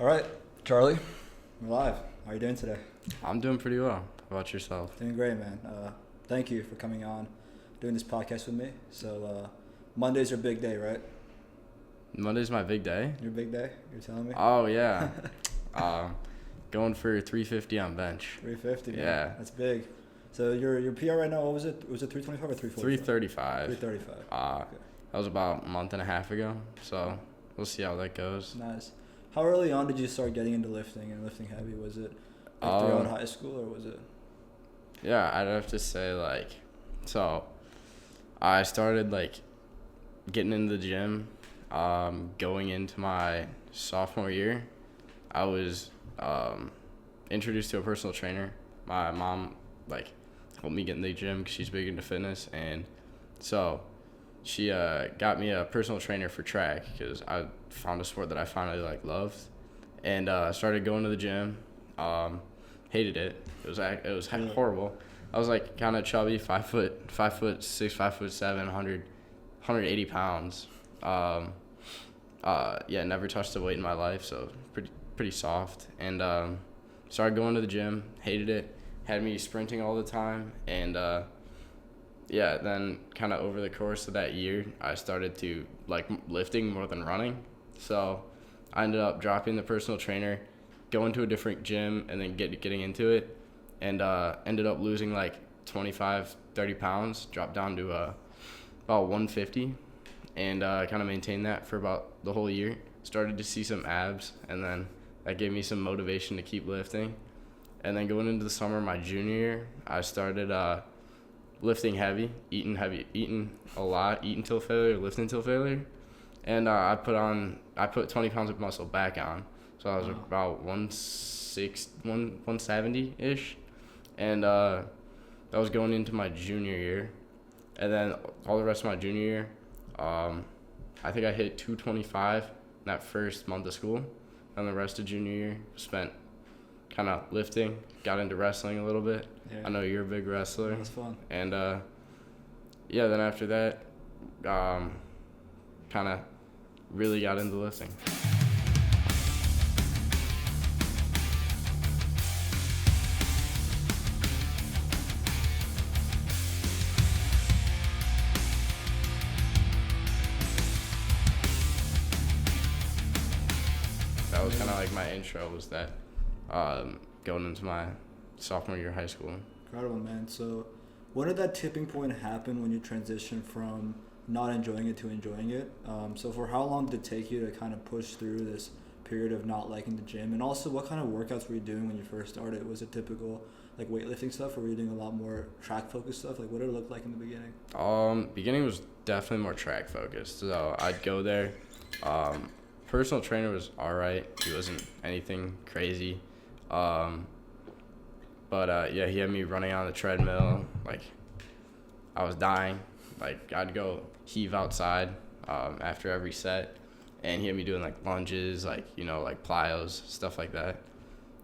right, Charlie, we're live. How are you doing today? I'm doing pretty well. How about yourself? Doing great, man. Thank you for coming on, doing this podcast with me. So, Monday's your big day, right? Monday's my big day. Your big day? You're telling me? Oh, yeah. Going for 350 on bench. 350, man. Yeah. That's big. So, your PR right now, what was it? Was it 325 or 345? 335. 335. Okay. That was about a month and a half ago, so we'll see how that goes. Nice. How early on did you start getting into lifting and lifting heavy? Was it throughout high school, or was it? Yeah, I'd have to say, so I started, getting into the gym going into my sophomore year. I was introduced to a personal trainer. My mom, helped me get in the gym because she's big into fitness, and so she got me a personal trainer for track because I found a sport that I finally loved, and started going to the gym. Hated it. It was horrible. I was kind of chubby, 5'6", 5'7", 180 pounds. Never touched a weight in my life, so pretty soft. And started going to the gym. Hated it. Had me sprinting all the time, and then kind of over the course of that year, I started to like lifting more than running. So I ended up dropping the personal trainer, going to a different gym, and then getting into it, and ended up losing 25, 30 pounds, dropped down to about 150, and kind of maintained that for about the whole year. Started to see some abs, and then that gave me some motivation to keep lifting. And then going into the summer, my junior year, I started lifting heavy, eating a lot, eat until failure, lift until failure. And I put 20 pounds of muscle back on. So I was about 170-ish. And that was going into my junior year. And then all the rest of my junior year, I think I hit 225 in that first month of school. And the rest of junior year spent kind of lifting, got into wrestling a little bit. Yeah. I know you're a big wrestler. That's fun. And then after that, kind of really got into lifting. That was kind of my intro, was that going into my sophomore year of high school. Incredible, man. So when did that tipping point happen when you transitioned from not enjoying it to enjoying it? So for how long did it take you to kind of push through this period of not liking the gym? And also, what kind of workouts were you doing when you first started? Was it typical weightlifting stuff, or were you doing a lot more track focused stuff? What did it look like in the beginning? Beginning was definitely more track focused. So I'd go there. Personal trainer was all right. He wasn't anything crazy. He had me running on the treadmill. I was dying. I'd go heave outside after every set, and he had me doing lunges, plyos, stuff like that.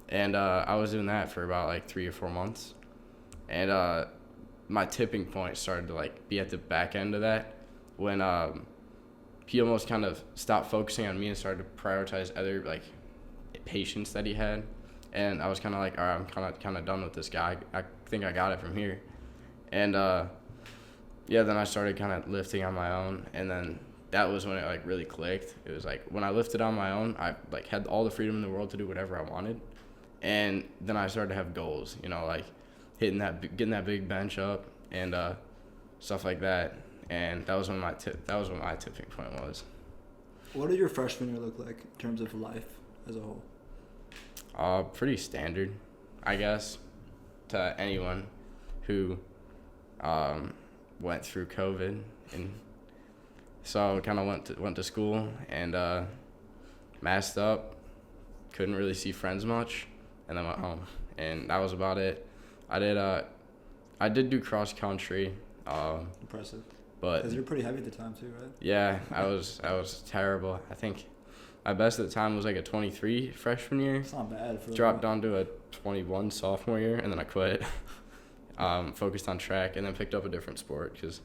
And I was doing that for about 3 or 4 months. And my tipping point started to be at the back end of that when he almost kind of stopped focusing on me and started to prioritize other patients that he had. And I was kind of all right, I'm kind of done with this guy. I think I got it from here. And then I started kind of lifting on my own, and then that was when it really clicked. It was when I lifted on my own, I had all the freedom in the world to do whatever I wanted. And then I started to have goals, getting that big bench up and stuff like that. And that was when my tipping point was. What did your freshman year look like in terms of life as a whole? Pretty standard, I guess, to anyone who went through COVID, and so kind of went to school and masked up, couldn't really see friends much, and then went home, and that was about it. I did do cross country. Impressive. But because you're pretty heavy at the time too, right? Yeah, I was terrible. I think my best at the time was a 23 freshman year. It's not bad. Dropped down to a 21 sophomore year, and then I quit. Focused on track, and then picked up a different sport, because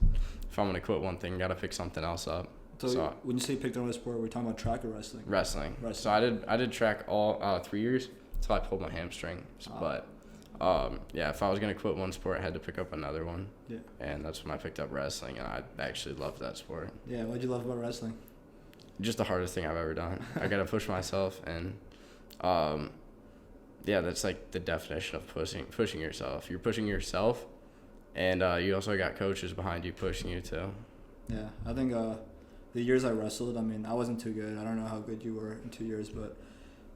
if I'm going to quit one thing, got to pick something else up. So when you say you picked another sport, we're talking about track or wrestling? Wrestling. So I did track all 3 years until I pulled my hamstring. But if I was gonna quit one sport, I had to pick up another one. Yeah. And that's when I picked up wrestling, and I actually loved that sport. Yeah. What'd you love about wrestling? Just the hardest thing I've ever done. I gotta push myself, and that's like the definition of pushing yourself. You're pushing yourself, and you also got coaches behind you pushing you too. Yeah, I think the years I wrestled, I mean, I wasn't too good. I don't know how good you were in 2 years, but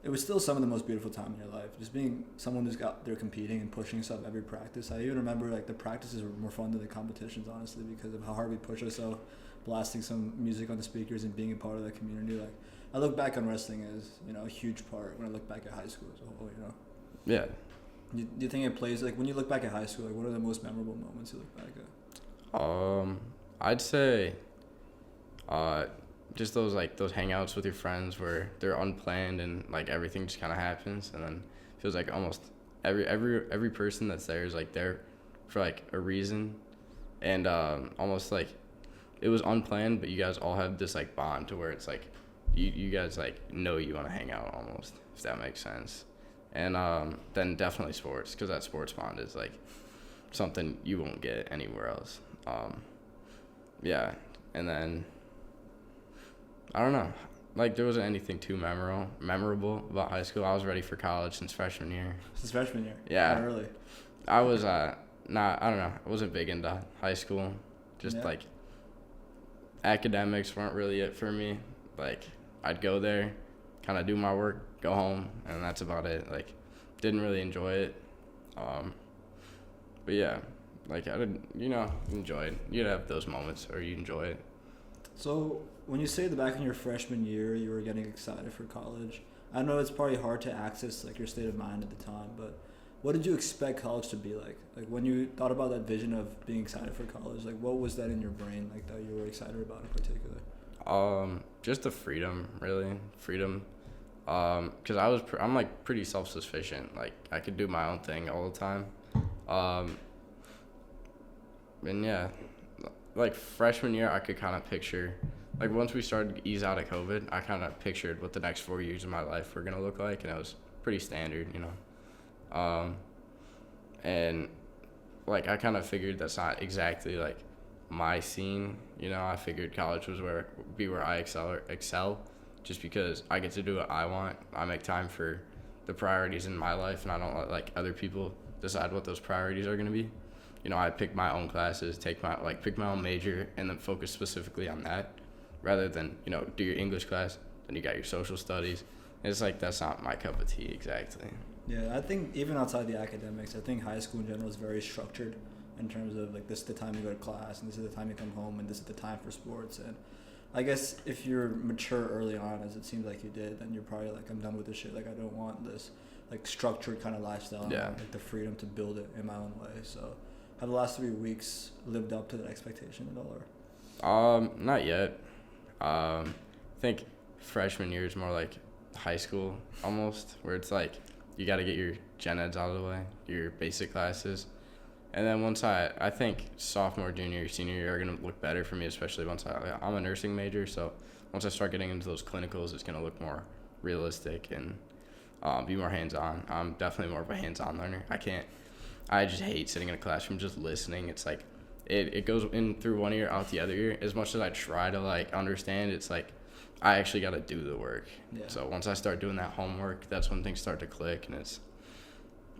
it was still some of the most beautiful time in your life. Just being someone who's got there competing and pushing yourself every practice. I even remember like the practices were more fun than the competitions, honestly, because of how hard we push ourselves, blasting some music on the speakers and being a part of that community. Like, I look back on wrestling as, a huge part when I look back at high school as a whole, Yeah. Do you think it plays, like, when you look back at high school, like, what are the most memorable moments you look back at? I'd say just those hangouts with your friends where they're unplanned and, like, everything just kind of happens, and then it feels like almost every person that's there is, like, there for, like, a reason, and almost, like, it was unplanned, but you guys all have this, like, bond to where it's, like, you guys, like, know you want to hang out almost, if that makes sense. And then definitely sports, because that sports bond is, like, something you won't get anywhere else. And then, I don't know. Like, there wasn't anything too memorable about high school. I was ready for college since freshman year. Since freshman year? Yeah. Not early. I was, I don't know. I wasn't big into high school. Just, like, academics weren't really it for me. Like, I'd go there, kind of do my work, go home, and that's about it. Like, didn't really enjoy it. But yeah, like, I didn't, enjoy it. You'd have those moments where you enjoy it. So when you say back in your freshman year you were getting excited for college, I know it's probably hard to access, like, your state of mind at the time, but what did you expect college to be like? Like, when you thought about that vision of being excited for college, like, what was that in your brain, like, that you were excited about in particular? Just the freedom, really. Freedom. Because I'm like pretty self-sufficient. Like, I could do my own thing all the time. And yeah, like, freshman year, I could kind of picture, like, once we started to ease out of COVID, I kind of pictured what the next 4 years of my life were going to look like, and it was pretty standard, and, like, I kind of figured that's not exactly, like, my scene, I figured college was where I excel, just because I get to do what I want. I make time for the priorities in my life, and I don't let, like, other people decide what those priorities are going to be. I pick my own classes, pick my own major, and then focus specifically on that, rather than, do your English class, then you got your social studies. It's like, that's not my cup of tea exactly. Yeah, I think even outside the academics, I think high school in general is very structured in terms of, like, this is the time you go to class, and this is the time you come home, and this is the time for sports. And I guess if you're mature early on, as it seems like you did, then you're probably like, I'm done with this shit. Like, I don't want this, like, structured kind of lifestyle. Yeah. I want, like, the freedom to build it in my own way. So have the last 3 weeks lived up to that expectation at all? Or? Not yet. I think freshman year is more like high school almost, where it's like you got to get your gen eds out of the way, your basic classes. And then once I think sophomore, junior, senior year are going to look better for me, especially once I'm a nursing major. So once I start getting into those clinicals, it's going to look more realistic and be more hands-on. I'm definitely more of a hands-on learner. I just hate sitting in a classroom just listening. It's like it goes in through one ear, out the other ear. As much as I try to, like, understand, it's like I actually got to do the work. Yeah. So once I start doing that homework, that's when things start to click, and it's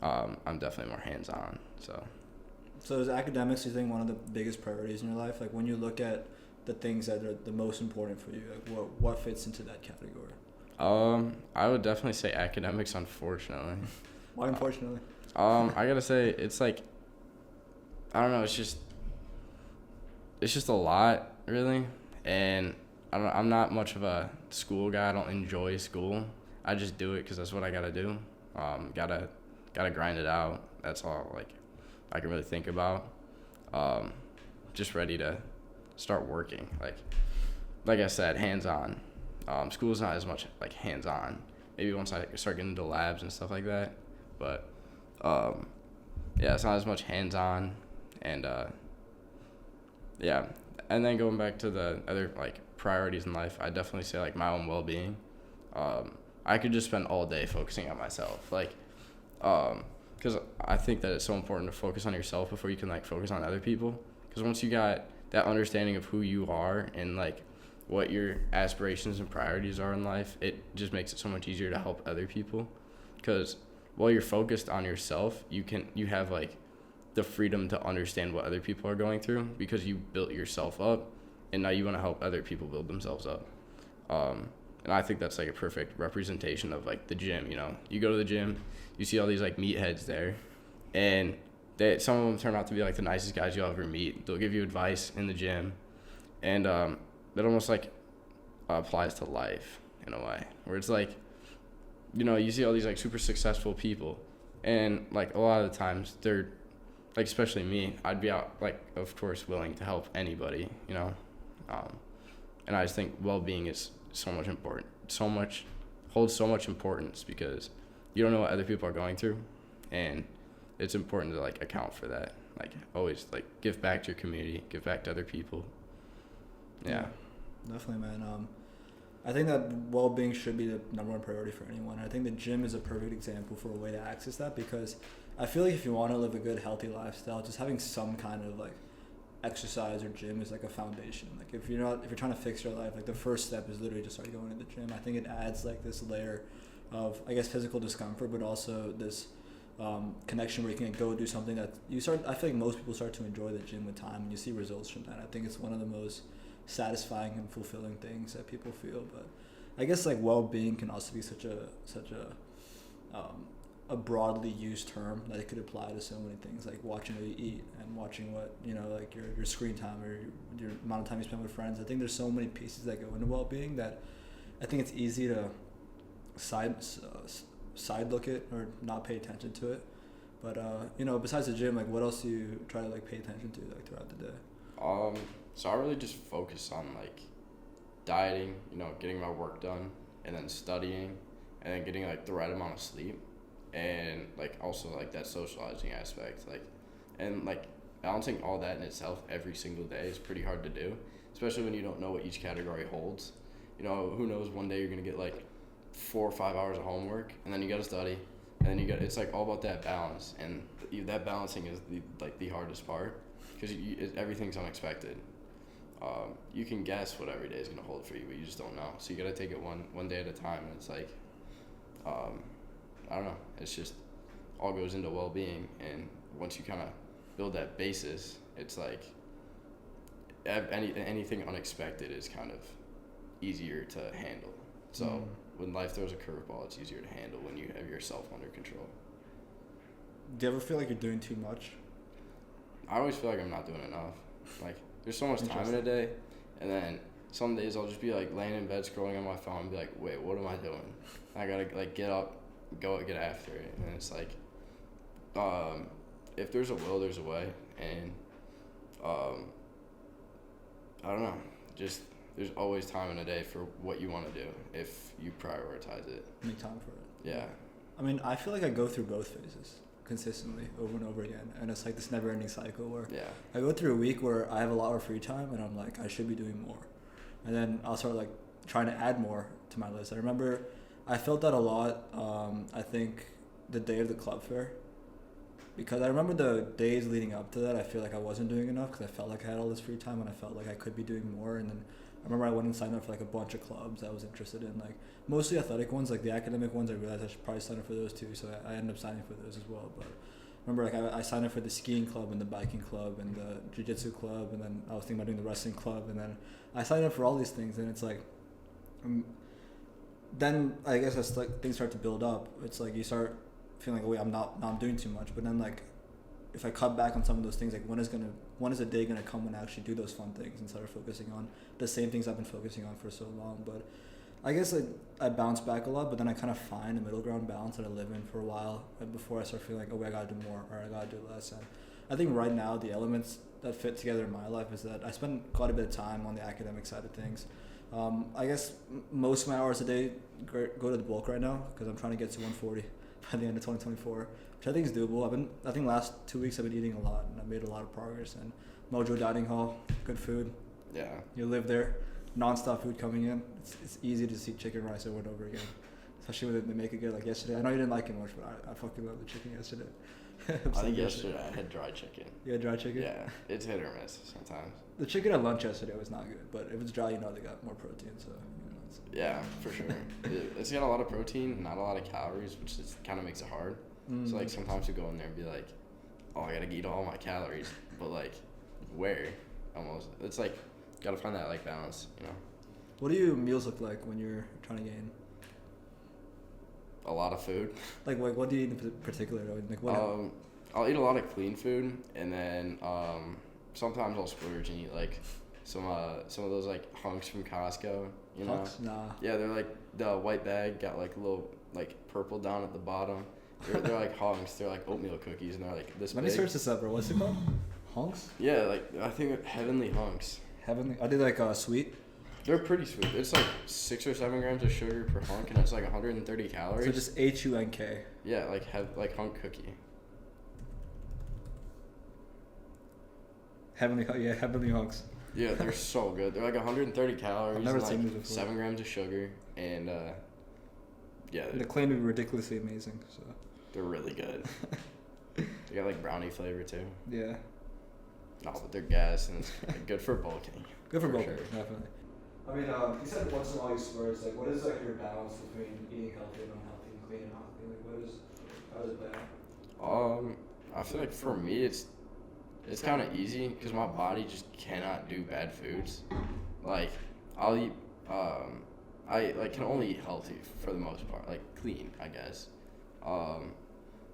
I'm definitely more hands-on. So is academics, you think, one of the biggest priorities in your life? Like, when you look at the things that are the most important for you, like, what fits into that category? I would definitely say academics, unfortunately. Why unfortunately? I gotta say, it's like, I don't know, it's just a lot, really, and I'm not much of a school guy. I don't enjoy school. I just do it because that's what I gotta do. Gotta grind it out. That's all, like, I can really think about. Just ready to start working. Like I said, hands-on. School's not as much, like, hands-on. Maybe once I start getting into labs and stuff like that. But, it's not as much hands-on. And, and then going back to the other, like, priorities in life, I definitely say like my own well-being. I could just spend all day focusing on myself, like, because I think that it's so important to focus on yourself before you can like focus on other people. Because once you got that understanding of who you are and like what your aspirations and priorities are in life, it just makes it so much easier to help other people. Because while you're focused on yourself, you have like the freedom to understand what other people are going through because you built yourself up, and now you want to help other people build themselves up. And I think that's like a perfect representation of like the gym. You know, you go to the gym, you see all these like meatheads there, and some of them turn out to be like the nicest guys you'll ever meet. They'll give you advice in the gym, and that almost like applies to life in a way, where it's like, you know, you see all these like super successful people, and like a lot of the times they're like, especially me, I'd be out like, of course, willing to help anybody, you know, and I just think well-being is so much important, holds so much importance, because you don't know what other people are going through, and it's important to like account for that. Like always like give back to your community, give back to other people. Yeah. Definitely, man. I think that well-being should be the number one priority for anyone. I think the gym is a perfect example for a way to access that, because I feel like if you want to live a good, healthy lifestyle, just having some kind of like exercise or gym is like a foundation. Like if you're trying to fix your life, like the first step is literally just start going to the gym. I think it adds like this layer of, I guess, physical discomfort, but also this connection where you can go do something that I feel like most people start to enjoy the gym with time, and you see results from that. I think it's one of the most satisfying and fulfilling things that people feel. But I guess like well-being can also be such a broadly used term that it could apply to so many things, like watching what you eat and watching what, you know, like your screen time or your amount of time you spend with friends. I think there's so many pieces that go into well-being that I think it's easy to side look it or not pay attention to it. But you know, besides the gym, like what else do you try to like pay attention to like throughout the day? So I really just focus on like dieting, you know, getting my work done, and then studying, and then getting like the right amount of sleep, and like also like that socializing aspect, like, and like balancing all that in itself every single day is pretty hard to do, especially when you don't know what each category holds. You know, who knows, one day you're gonna get like 4 or 5 hours of homework, and then you gotta study, and then it's like all about that balance, and that balancing is the hardest part, because everything's unexpected. You can guess what every day is going to hold for you, but you just don't know. So you got to take it one day at a time. And it's like, I don't know. It's just all goes into well-being. And once you kind of build that basis, it's like anything unexpected is kind of easier to handle. So when life throws a curveball, it's easier to handle when you have yourself under control. Do you ever feel like you're doing too much? I always feel like I'm not doing enough. Like, there's so much time in a day, and then some days I'll just be like laying in bed scrolling on my phone and be like, wait, what am I doing? I gotta like get up, go get after it. And it's like, if there's a will, there's a way. And I don't know, just there's always time in a day for what you want to do if you prioritize it. Make time for it. Yeah. I mean, I feel like I go through both phases consistently over and over again, and it's like this never-ending cycle where I go through a week where I have a lot of free time and I'm like, I should be doing more, and then I'll start like trying to add more to my list. I remember I felt that a lot, I think the day of the club fair, because I remember the days leading up to that, I feel like I wasn't doing enough because I felt like I had all this free time and I felt like I could be doing more. And then I remember I went and signed up for like a bunch of clubs I was interested in, like mostly athletic ones, like the academic ones. I realized I should probably sign up for those too, so I ended up signing for those as well. But I remember like I signed up for the skiing club and the biking club and the jiu-jitsu club, and then I was thinking about doing the wrestling club, and then I signed up for all these things, and it's like then I guess as like things start to build up, it's like you start feeling like, oh wait, I'm doing too much. But then like if I cut back on some of those things, like when is a day gonna come when I actually do those fun things instead of focusing on the same things I've been focusing on for so long. But I guess I bounce back a lot, but then I kind of find a middle ground balance that I live in for a while before I start feeling like, oh wait, I gotta do more or I gotta do less. And I think right now the elements that fit together in my life is that I spend quite a bit of time on the academic side of things. I guess most of my hours a day go to the bulk right now because I'm trying to get to 140 by the end of 2024, which I think is doable. I think last 2 weeks I've been eating a lot and I've made a lot of progress. And Mojo Dining Hall, good food. Yeah. You live there. nonstop food coming in, it's easy to see chicken rice over and over again. Especially when they make it good, like yesterday. I know you didn't like it much, but I fucking love the chicken yesterday. I think yesterday I had dry chicken. You had dry chicken? Yeah, it's hit or miss sometimes. The chicken at lunch yesterday was not good, but if it's dry, you know they got more protein, so. Yeah, for sure. It's got a lot of protein, not a lot of calories, which kind of makes it hard. So, like, sometimes you go in there and be like, oh, I gotta eat all my calories. But, like, where? Almost. It's like, gotta find that, like, balance, you know? What do your meals look like when you're trying to gain? A lot of food. Like what do you eat in particular? Like, what I'll eat a lot of clean food, and then sometimes I'll splurge and eat, like, some of those, like, hunks from Costco, you know? Hunks? Nah. Yeah, they're, like, the white bag, got, like, a little, like, purple down at the bottom. They're like hunks. They're like oatmeal cookies, and they're like this Let big. me search this up, bro. What's it called? Hunks? Yeah, like I think Heavenly Hunks. Heavenly? Are they like sweet? They're pretty sweet. It's like 6 or 7 grams of sugar per hunk, and it's like 130 calories. So just HUNK. Yeah, like hunk cookie. Heavenly Hunks. Yeah, they're so good. They're like 130 calories. I've never and seen like these before. 7 grams of sugar, and yeah. They claim to be ridiculously amazing, so. They're really good. They got like brownie flavor too. Yeah. No, but they're gas, and it's good for bulking. Good for bulking, sure. definitely. I mean, you said once in a while you splurge. Like, what is like your balance between eating healthy and unhealthy, clean and healthy? Like, how does it balance? I feel like for me it's kind of easy because my body just cannot do bad foods. Like, I'll eat, I like can only eat healthy for the most part, like clean, I guess.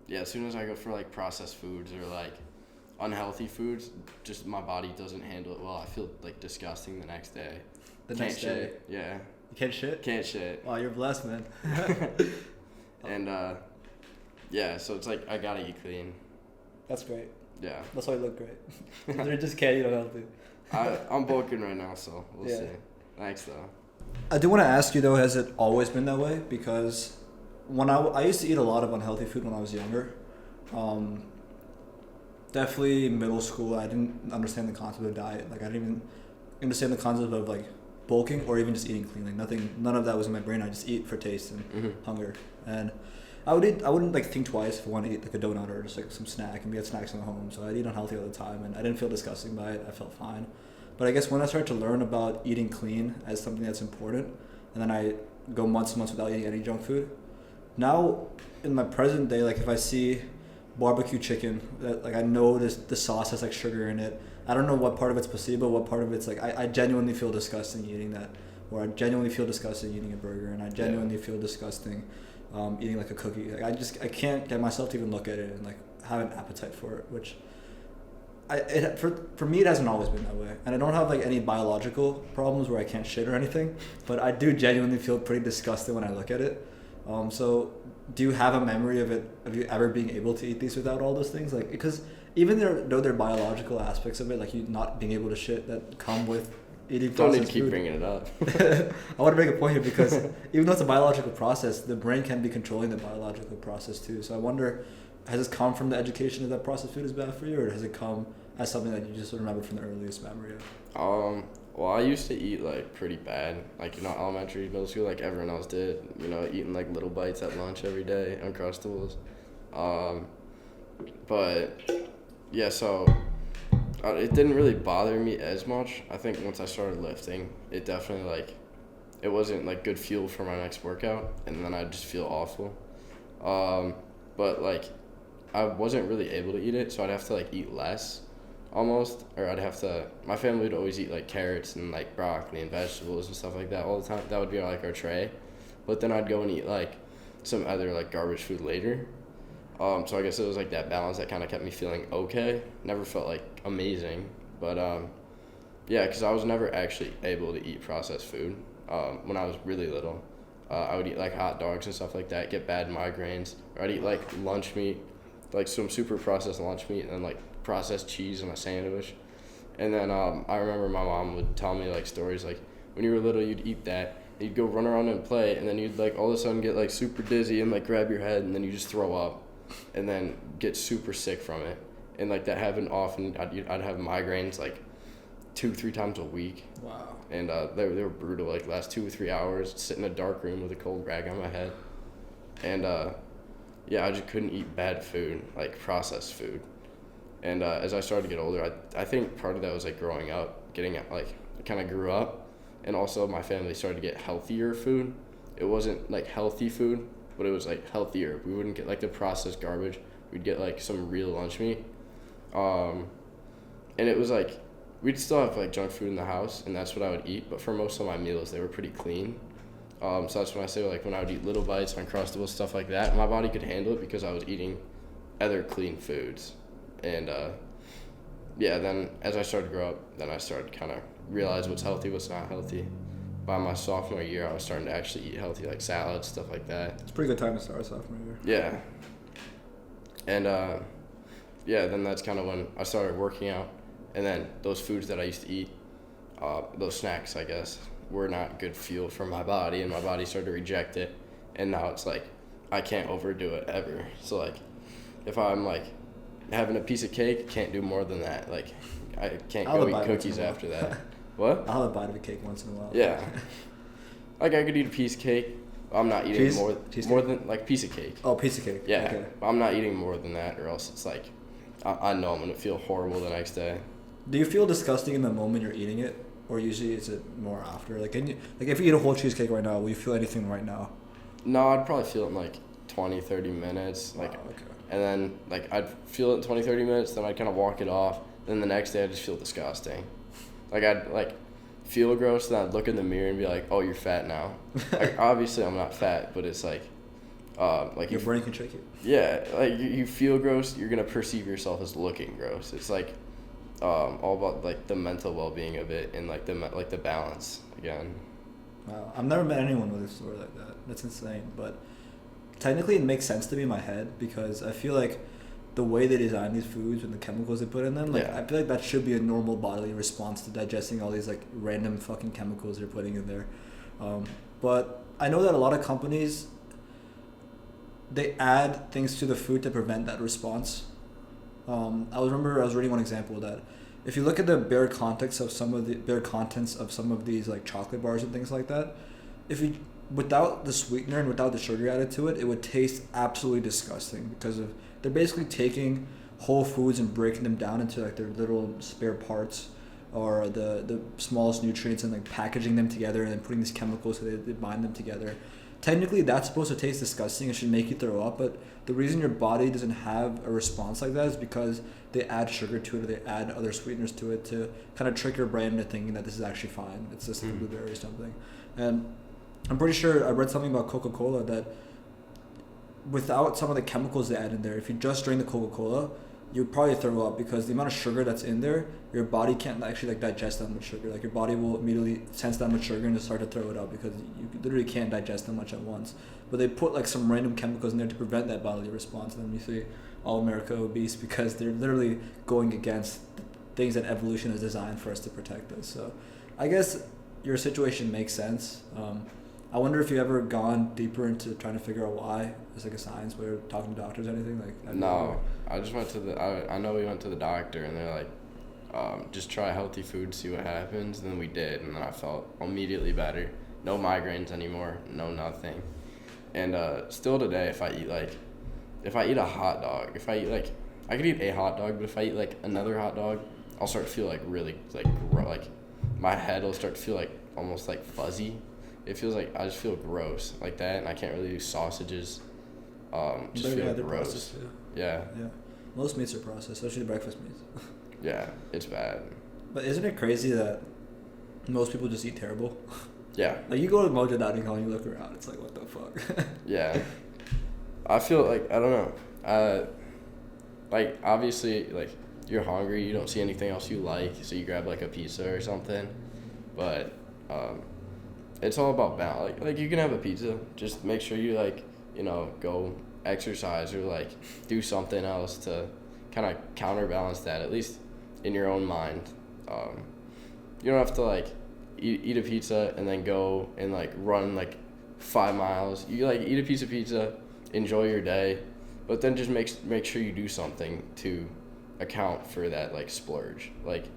Yeah, as soon as I go for like processed foods or like unhealthy foods, just my body doesn't handle it well. I feel like disgusting the next day. Next day? Yeah. You can't shit? Can't shit. Wow, you're blessed, man. And yeah, so it's like I gotta eat clean. That's great. Yeah. That's why you look great. They just can't eat unhealthy. I'm bulking right now, so we'll Yeah. see. Thanks, though. I do want to ask you, though, has it always been that way? Because when I used to eat a lot of unhealthy food when I was younger. Definitely middle school, I didn't understand the concept of diet. Like, I didn't even understand the concept of, like, bulking or even just eating clean. Like, none of that was in my brain. I just eat for taste and hunger. And I wouldn't, like, think twice if I wanted to eat, like, a donut or just, like, some snack. And we had snacks in the home, so I'd eat unhealthy all the time. And I didn't feel disgusting by it. I felt fine. But I guess when I started to learn about eating clean as something that's important, and then I go months and months without eating any junk food, now in my present day, like, if I see barbecue chicken, that, like, I know the sauce has, like, sugar in it. I don't know what part of it's placebo, what part of it's, like, I genuinely feel disgusting eating that, or I genuinely feel disgusting eating a burger, and I genuinely feel disgusting eating, like, a cookie. Like, I can't get myself to even look at it and, like, have an appetite for it, which for me it hasn't always been that way. And I don't have, like, any biological problems where I can't shit or anything, but I do genuinely feel pretty disgusted when I look at it. So do you have a memory of you ever being able to eat these without all those things? Like, because even though there are biological aspects of it, like you not being able to shit, that come with eating Don't processed need to keep food. bringing it up. I want to make a point here because even though it's a biological process, the brain can be controlling the biological process too. So I wonder, has this come from the education that processed food is bad for you, or has it come as something that you just remember from the earliest memory of? Well, I used to eat, like, pretty bad, like, you know, elementary, middle school, like everyone else did, you know, eating, like, little bites at lunch every day, Uncrustables. But, yeah, so it didn't really bother me as much. I think once I started lifting, it definitely, like, it wasn't, like, good fuel for my next workout, and then I'd just feel awful. But, like, I wasn't really able to eat it, so I'd have to, like, eat less. Almost, or I'd have to, my family would always eat, like, carrots and, like, broccoli and vegetables and stuff like that all the time. That would be, like, our tray. But then I'd go and eat, like, some other, like, garbage food later. So I guess it was, like, that balance that kind of kept me feeling okay. Never felt, like, amazing. But, yeah, because I was never actually able to eat processed food when I was really little. I would eat, like, hot dogs and stuff like that, get bad migraines. Or I'd eat, like, lunch meat, like, some super processed lunch meat, and then, like, processed cheese in a sandwich. And then I remember my mom would tell me, like, stories, like, when you were little, you'd eat that, and you'd go run around and play, and then you'd, like, all of a sudden get, like, super dizzy and, like, grab your head, and then you just throw up, and then get super sick from it. And, like, that happened often. I'd have migraines, like, 2-3 times a week. Wow. And they were brutal. Like last 2 or 3 hours, sit in a dark room with a cold rag on my head, and yeah, I just couldn't eat bad food, like processed food. And as I started to get older, I think part of that was like growing up, getting like I kind of grew up, and also my family started to get healthier food. It wasn't like healthy food, but it was like healthier. We wouldn't get like the processed garbage. We'd get like some real lunch meat, and it was like we'd still have like junk food in the house, and that's what I would eat. But for most of my meals, they were pretty clean. So that's when I say like when I would eat little bites, Uncrustables, stuff like that, my body could handle it because I was eating other clean foods. And yeah, then as I started to grow up, then I started to kind of realize what's healthy, what's not healthy. By my sophomore year, I was starting to actually eat healthy, like salads, stuff like that. It's a pretty good time to start sophomore year. Yeah. And yeah, then that's kind of when I started working out. And then those foods that I used to eat, those snacks, I guess, were not good fuel for my body, and my body started to reject it. And now it's like I can't overdo it ever. So like if I'm like having a piece of cake, can't do more than that. Like I can't go eat cookies after that. What? I'll have a bite of a cake once in a while. Yeah. Like I could eat a piece of cake. I'm not eating more than like piece of cake. Oh, piece of cake. Yeah. Okay. I'm not eating more than that, or else it's like I know I'm gonna feel horrible the next day. Do you feel disgusting in the moment you're eating it, or usually is it more after? Like, if you eat a whole cheesecake right now, will you feel anything right now? No, I'd probably feel it in like 20, 30 minutes. Like, okay. And then like I'd feel it in 20, 30 minutes. Then I'd kind of walk it off. Then the next day I'd just feel disgusting. Like I'd like feel gross. Then I'd look in the mirror and be like, "Oh, you're fat now." Like obviously I'm not fat, but it's like your brain can trick you. Yeah, like you feel gross. You're gonna perceive yourself as looking gross. It's like all about like the mental well-being of it and like the balance again. Wow, I've never met anyone with a story like that. That's insane. But technically, it makes sense to me in my head because I feel like the way they design these foods and the chemicals they put in them, like I feel like that should be a normal bodily response to digesting all these like random fucking chemicals they're putting in there. But I know that a lot of companies, they add things to the food to prevent that response. I was reading one example that if you look at the bare contents of some of these like chocolate bars and things like that, if you without the sweetener and without the sugar added to it, it would taste absolutely disgusting because they're basically taking whole foods and breaking them down into like their little spare parts or the smallest nutrients and like packaging them together and then putting these chemicals so they bind them together. Technically, that's supposed to taste disgusting. It should make you throw up, but the reason your body doesn't have a response like that is because they add sugar to it or they add other sweeteners to it to kind of trick your brain into thinking that this is actually fine. It's just a blueberry or something. And I'm pretty sure I read something about Coca-Cola that without some of the chemicals they add in there, if you just drink the Coca-Cola, you'd probably throw up because the amount of sugar that's in there, your body can't actually like digest that much sugar. Like your body will immediately sense that much sugar and just start to throw it up because you literally can't digest that much at once. But they put like some random chemicals in there to prevent that bodily response. And then you see all America obese because they're literally going against the things that evolution is designed for us to protect us. So I guess your situation makes sense. I wonder if you ever gone deeper into trying to figure out why. It's like a science way of talking to doctors or anything like. No, I just went to I know we went to the doctor and they're like, just try healthy food, see what happens. And then we did, and then I felt immediately better. No migraines anymore, no nothing. And still today, if I eat a hot dog, I could eat a hot dog, but if I eat like another hot dog, I'll start to feel like really like my head will start to feel like almost like fuzzy. It feels like I just feel gross like that, and I can't really do sausages. Just feel gross. Yeah. Most meats are processed, especially breakfast meats. Yeah, it's bad. But isn't it crazy that most people just eat terrible? Yeah. Like you go to Mojo Dining Hall and you look around, it's like what the fuck. Yeah. I feel like I don't know. Like obviously like you're hungry, you don't see anything else you like, so you grab like a pizza or something. But it's all about balance. Like you can have a pizza, just make sure you like, go exercise or like do something else to kind of counterbalance that, at least in your own mind. You don't have to like eat a pizza and then go and like run like 5 miles. You like eat a piece of pizza, enjoy your day, but then just make sure you do something to account for that like splurge. Like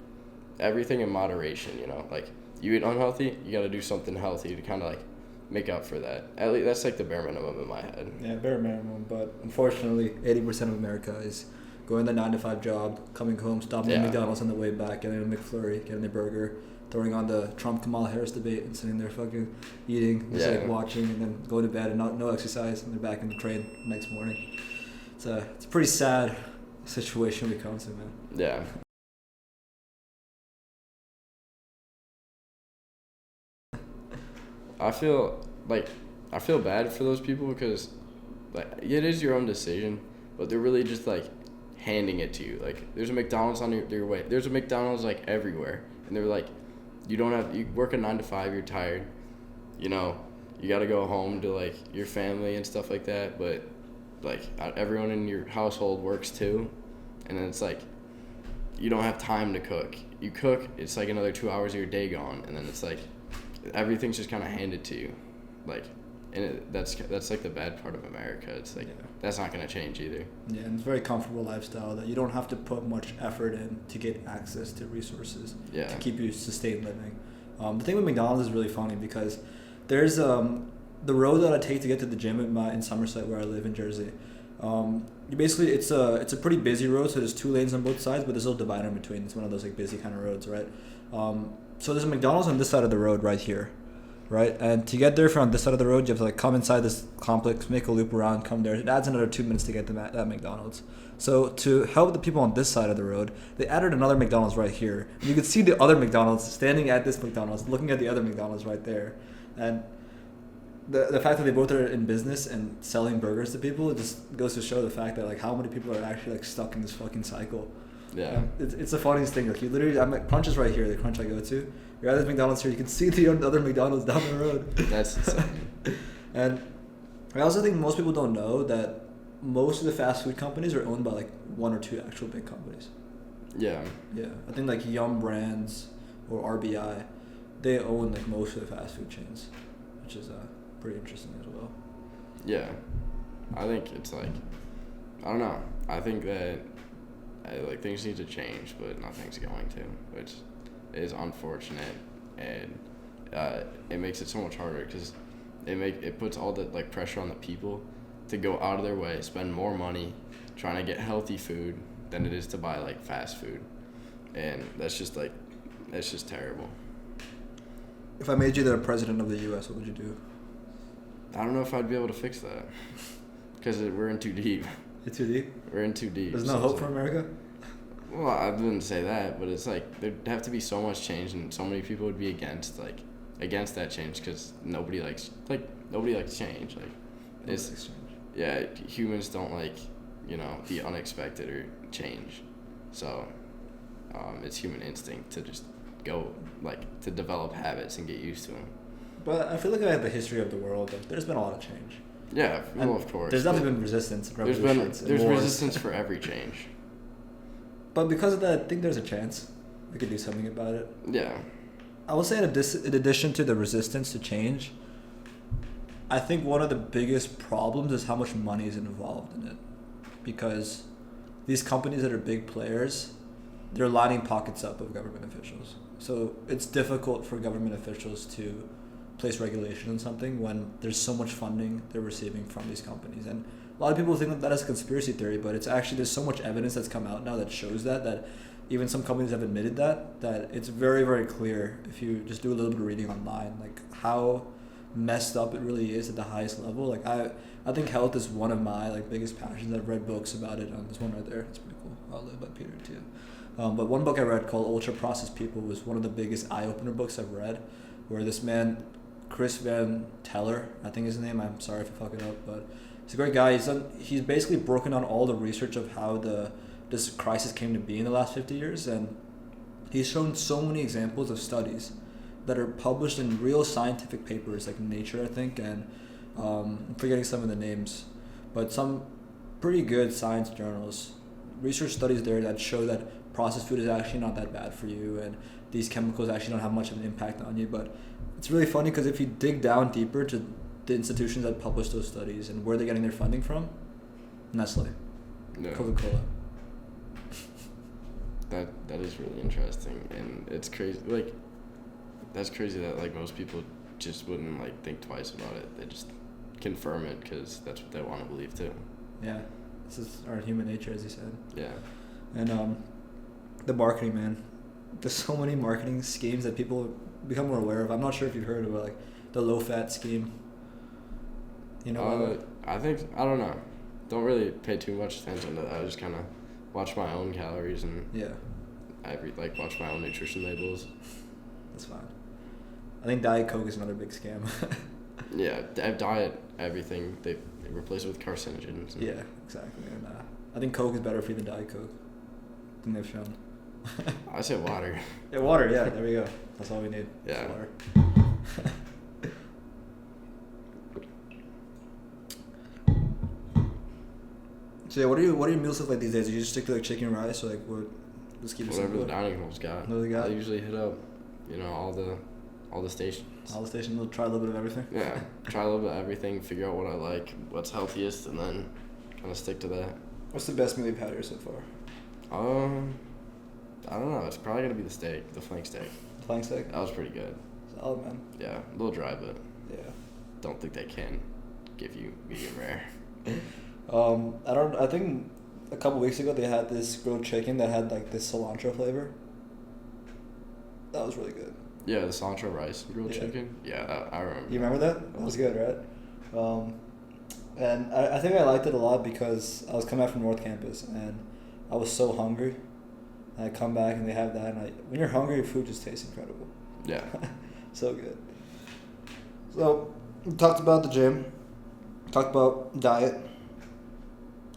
everything in moderation, you know, like you eat unhealthy, you got to do something healthy to kind of like make up for that. At least that's like the bare minimum in my head. Yeah, bare minimum. But unfortunately, 80% of America is going the 9-to-5 job, coming home, stopping at McDonald's on the way back, getting a McFlurry, getting a burger, throwing on the Trump-Kamala Harris debate, and sitting there fucking eating, just like watching, and then going to bed and no exercise, and they're back in the train next morning. It's a pretty sad situation we come to, man. Yeah. I feel bad for those people because, like, it is your own decision, but they're really just like handing it to you. Like, there's a McDonald's on your way. There's a McDonald's like everywhere, and they're like, you work a 9-to-5, you're tired, you know, you got to go home to like your family and stuff like that, but like everyone in your household works too, and then it's like you don't have time to cook. You cook, it's like another 2 hours of your day gone, and then it's like everything's just kind of handed to you, like, and that's like the bad part of America. It's like that's not gonna change either. Yeah, and it's a very comfortable lifestyle that you don't have to put much effort in to get access to resources to keep you sustained living. The thing with McDonald's is really funny because there's the road that I take to get to the gym in Somerset, where I live in Jersey. You basically it's a pretty busy road, so there's 2 lanes on both sides, but there's no divider in between. It's one of those like busy kind of roads, right? So there's a McDonald's on this side of the road right here, right? And to get there from this side of the road, you have to like come inside this complex, make a loop around, come there. It adds another 2 minutes to get to that McDonald's. So to help the people on this side of the road, they added another McDonald's right here. And you could see the other McDonald's standing at this McDonald's, looking at the other McDonald's right there. And the fact that they both are in business and selling burgers to people, it just goes to show the fact that like how many people are actually like stuck in this fucking cycle. Yeah. It's the funniest thing. Like you literally, I'm at Crunch is right here, the Crunch I go to. You're at this McDonald's here, you can see the other McDonald's down the road. That's insane. And I also think most people don't know that most of the fast food companies are owned by like 1 or 2 actual big companies. Yeah. Yeah. I think like Yum Brands or RBI, they own like most of the fast food chains, which is pretty interesting as well. Yeah. I think it's like, I don't know. I think that like things need to change, but nothing's going to, which is unfortunate, and it makes it so much harder because it puts all the like pressure on the people to go out of their way, spend more money trying to get healthy food than it is to buy like fast food, and that's just terrible. If I made you the president of the U.S., what would you do? I don't know if I'd be able to fix that because we're in too deep. It's too deep? We're in too deep. There's no hope for America? Well, I wouldn't say that, but it's like there'd have to be so much change, and so many people would be against that change because nobody likes change. Like, it's change. Yeah, humans don't like, you know, the unexpected or change, so it's human instinct to just go like to develop habits and get used to them. But I feel like I have the history of the world. Like, there's been a lot of change. Yeah, well, of course. There's definitely been resistance. There's resistance for every change. But because of that, I think there's a chance we could do something about it. Yeah. I will say in addition to the resistance to change, I think one of the biggest problems is how much money is involved in it. Because these companies that are big players, they're lining pockets up of government officials. So it's difficult for government officials to place regulation on something when there's so much funding they're receiving from these companies. And a lot of people think that as a conspiracy theory, but it's actually, there's so much evidence that's come out now that shows that even some companies have admitted that it's very, very clear if you just do a little bit of reading online, like how messed up it really is at the highest level. Like I think health is one of my like biggest passions. I've read books about it. There's one right there. It's pretty cool. I'll live by Peter too. But one book I read called Ultra Processed People was one of the biggest eye-opener books I've read, where this man, Chris Van Teller, I think his name, I'm sorry if I fuck it up, but he's a great guy. He's basically broken down all the research of how this crisis came to be in the last 50 years, and he's shown so many examples of studies that are published in real scientific papers like Nature, I think, and I'm forgetting some of the names, but some pretty good science journals, research studies there that show that processed food is actually not that bad for you, and these chemicals actually don't have much of an impact on you. But it's really funny because if you dig down deeper to the institutions that publish those studies and where they're getting their funding from, Nestle, Coca-Cola. that is really interesting, and it's crazy. Like, that's crazy that like most people just wouldn't like think twice about it. They just confirm it because that's what they want to believe too. Yeah, this is our human nature, as you said. Yeah. And the marketing, man. There's so many marketing schemes that people become more aware of. I'm not sure if you've heard about like the low-fat scheme. You know. I don't know. Don't really pay too much attention to that. I just kind of watch my own calories and watch my own nutrition labels. That's fine. I think Diet Coke is another big scam. Yeah, diet everything. They replace it with carcinogens. Yeah, exactly. And I think Coke is better for you than Diet Coke. I think they've shown. I said water. Yeah, water. Yeah, there we go. That's all we need. Yeah. Water. So yeah, what are your meals look like these days? Do you just stick to like chicken and rice, or like what? Just keep it whatever simple. the dining hall's got. What do they got? I usually hit up, all the stations. All the stations. We'll try a little bit of everything. Yeah, try a little bit of everything. Figure out what I like, what's healthiest, and then kind of stick to that. What's the best meal you've had here so far? I don't know. It's probably gonna be the flank steak. Flank steak. That was pretty good. Solid, man. Yeah, a little dry, but Yeah. don't think they can give you medium rare. I think a couple weeks ago they had this grilled chicken that had like this cilantro flavor. That was really good. Yeah, the cilantro rice grilled chicken. Yeah, I remember. You remember that? That was good, right? And I think I liked it a lot because I was coming back from North Campus and I was so hungry. And I come back and they have that, and when you're hungry, food just tastes incredible. Yeah. So good. So, we talked about the gym, talked about diet.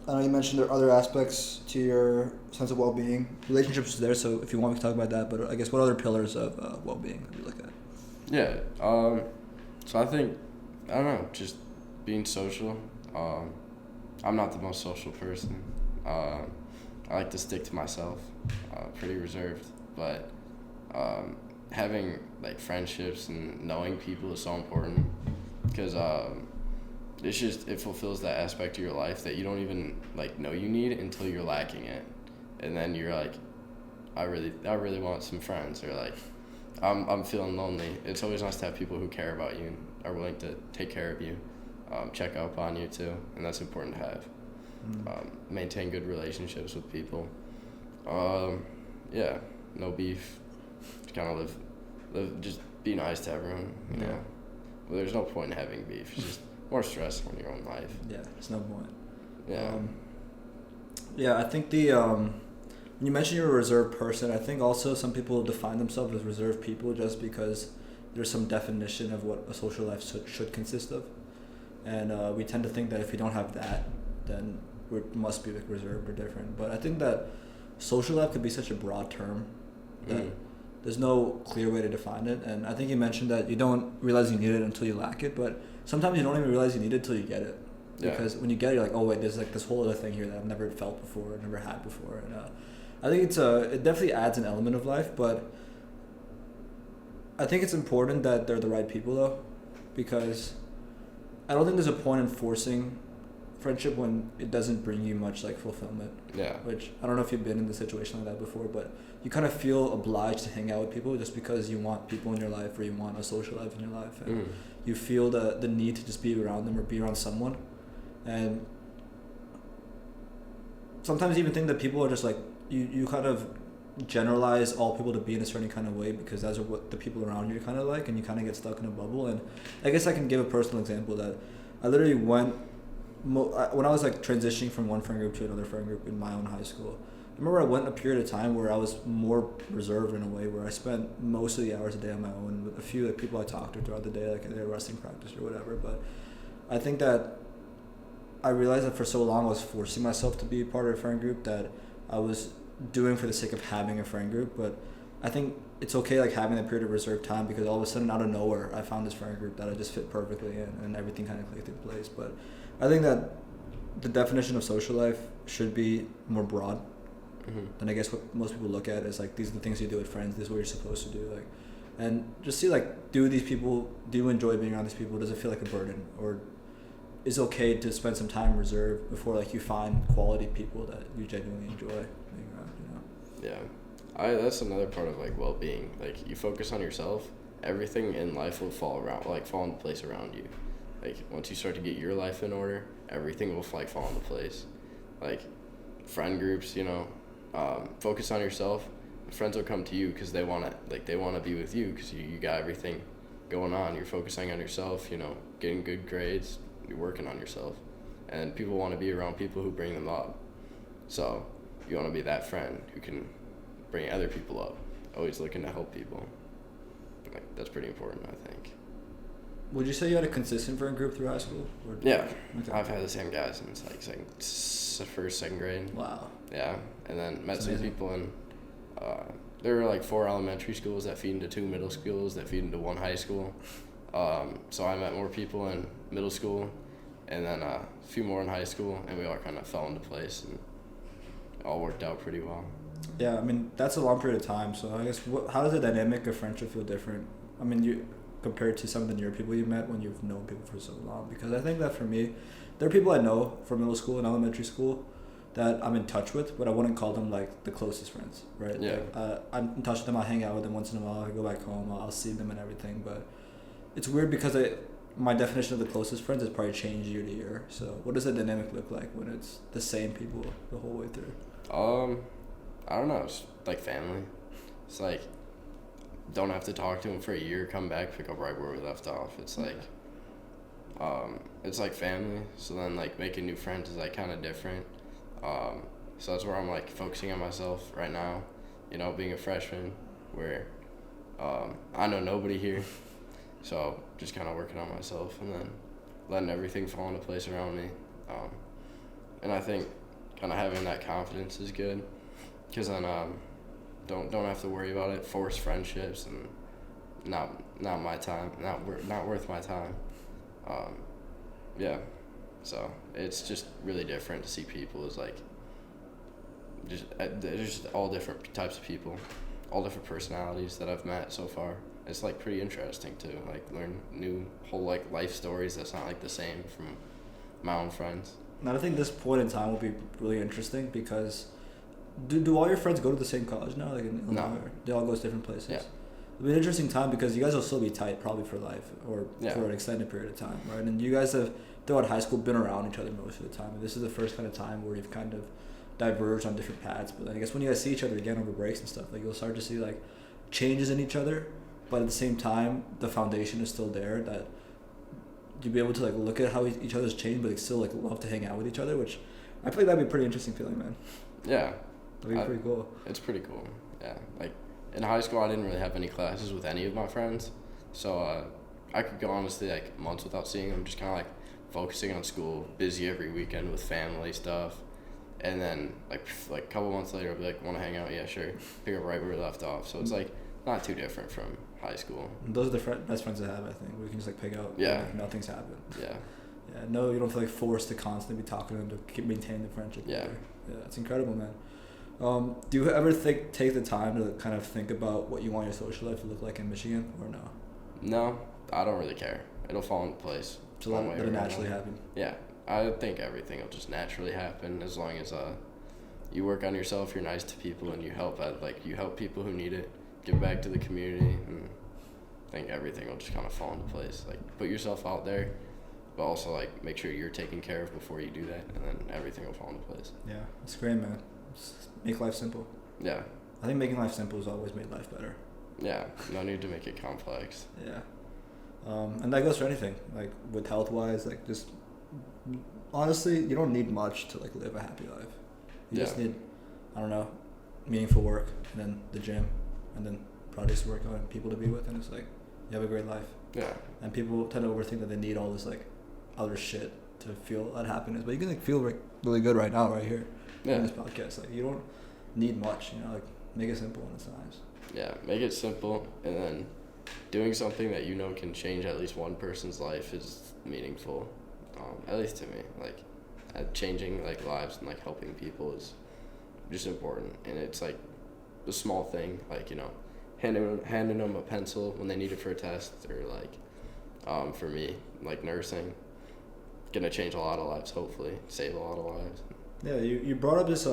I know you mentioned there are other aspects to your sense of well-being. Relationships is there, so if you want, we can talk about that. But I guess what other pillars of well-being do you look at? Yeah. So I think, I don't know, just being social. I'm not the most social person. I like to stick to myself. Pretty reserved, but having like friendships and knowing people is so important because it fulfills that aspect of your life that you don't even like know you need until you're lacking it, and then you're like, I really want some friends, or like I'm feeling lonely. It's always nice to have people who care about you and are willing to take care of you, check up on you too, and that's important to have. Maintain good relationships with people. Yeah, no beef. Just kind of live, just be nice to everyone. You know. Well, there's no point in having beef. It's just more stress on your own life. Yeah, there's no point. Yeah. Yeah, I think when you mentioned you're a reserved person, I think also some people define themselves as reserved people just because there's some definition of what a social life should consist of, and we tend to think that if we don't have that, then we must be like reserved or different. But I think that social life could be such a broad term that there's no clear way to define it. And I think you mentioned that you don't realize you need it until you lack it, but sometimes you don't even realize you need it until you get it. Because when you get it, you're like, oh wait, there's like this whole other thing here that I've never felt before, never had before. And I think it definitely adds an element of life, but I think it's important that they're the right people though, because I don't think there's a point in forcing friendship when it doesn't bring you much like fulfillment. Yeah. Which I don't know if you've been in a situation like that before, but you kind of feel obliged to hang out with people just because you want people in your life or you want a social life in your life, and you feel the need to just be around them or be around someone. And sometimes you even think that people are just like you kind of generalize all people to be in a certain kind of way because that's what the people around you kind of like, and you kind of get stuck in a bubble. And I guess I can give a personal example that I literally went when I was like transitioning from one friend group to another friend group in my own high school. I remember I went a period of time where I was more reserved in a way, where I spent most of the hours a day on my own with a few like people I talked to throughout the day, like at their wrestling practice or whatever. But I think that I realized that for so long I was forcing myself to be part of a friend group that I was doing for the sake of having a friend group. But I think it's okay like having that period of reserved time, because all of a sudden out of nowhere I found this friend group that I just fit perfectly in, and everything kind of clicked into place. But I think that the definition of social life should be more broad. And I guess what most people look at is like, these are the things you do with friends, this is what you're supposed to do, like, and just see like, do you enjoy being around these people? Does it feel like a burden, or is it okay to spend some time reserved before like you find quality people that you genuinely enjoy being around, you know? Yeah. That's another part of like well-being. Like you focus on yourself, everything in life will fall into place around you. Like once you start to get your life in order, everything will like fall into place. Like friend groups, focus on yourself. Friends will come to you because they want to be with you because you got everything going on. You're focusing on yourself, getting good grades. You're working on yourself, and people want to be around people who bring them up. So you want to be that friend who can bring other people up, always looking to help people. Like that's pretty important, I think. Would you say you had a consistent friend group through high school? Yeah, okay. I've had the same guys since like first, second grade. Wow. Yeah, and then met some amazing. people in. There were like 4 elementary schools that feed into 2 middle schools that feed into 1 high school. So I met more people in middle school, and then a few more in high school, and we all kind of fell into place, and it all worked out pretty well. Yeah, I mean that's a long period of time. So I guess how does the dynamic of friendship feel different? I mean, you compared to some of the newer people you met when you've known people for so long. Because I think that for me, there are people I know from middle school and elementary school that I'm in touch with, but I wouldn't call them like the closest friends, right? Yeah. Like, I'm in touch with them. I'll hang out with them once in a while. I go back home. I'll see them and everything. But it's weird because my definition of the closest friends has probably changed year to year. So what does the dynamic look like when it's the same people the whole way through? I don't know. It's like family. It's like don't have to talk to them for a year. Come back, pick up right where we left off. It's like, it's like family. So then like making new friends is like kind of different. So that's where I'm like focusing on myself right now, being a freshman where I know nobody here, so just kind of working on myself and then letting everything fall into place around me. And I think kind of having that confidence is good because then don't have to worry about it, forced friendships and not my time, not worth my time. Yeah. So it's just really different to see people as like, there's just all different types of people, all different personalities that I've met so far. It's like pretty interesting to like learn new whole like life stories that's not like the same from my own friends. And I think this point in time will be really interesting because do all your friends go to the same college now? Like in Illinois? No. They all go to different places? Yeah. It'll be an interesting time because you guys will still be tight probably for life or for an extended period of time, right? And you guys have, throughout high school, been around each other most of the time. And this is the first kind of time where you've kind of diverged on different paths. But I guess when you guys see each other again over breaks and stuff, like you'll start to see like changes in each other. But at the same time, the foundation is still there that you'll be able to like look at how each other's changed, but like still like love to hang out with each other, which I feel like that'd be a pretty interesting feeling, man. Yeah. That'd be pretty cool. It's pretty cool. Yeah. Like in high school, I didn't really have any classes with any of my friends, so I could go honestly like months without seeing them, just kind of like focusing on school, busy every weekend with family stuff, and then like a couple months later, I'll be like, want to hang out? Yeah, sure. Pick up right where we left off. So it's like not too different from high school. And those are the best friends to have, I think. We can just like pick out. Yeah. Like, nothing's happened. Yeah. Yeah. No, you don't feel like forced to constantly be talking to them to keep maintaining the friendship. Yeah. Either. Yeah, it's incredible, man. Do you ever take the time to kind of think about what you want your social life to look like in Michigan, or no? No, I don't really care. It'll fall into place. So let it naturally happen. Yeah, I think everything will just naturally happen as long as you work on yourself, you're nice to people, and you help people who need it, give back to the community, and I think everything will just kind of fall into place. Like put yourself out there, but also like make sure you're taken care of before you do that, and then everything will fall into place. Yeah, it's great, man. Just make life simple. Yeah. I think making life simple has always made life better. Yeah, no need to make it complex. Yeah. And that goes for anything, like with health-wise, like just honestly, you don't need much to like live a happy life. You just need, I don't know, meaningful work, and then the gym, and then projects to work on, people to be with, and it's like you have a great life. Yeah. And people tend to overthink that they need all this like other shit to feel that happiness, but you can like feel really good right now, right here. Yeah. In this podcast, like you don't need much, like make it simple and it's nice. Yeah, make it simple, and then doing something that can change at least one person's life is meaningful, at least to me. Like changing like lives and like helping people is just important, and it's like a small thing, like handing them a pencil when they need it for a test, or like for me, like nursing, gonna change a lot of lives, hopefully save a lot of lives. Yeah, you brought up this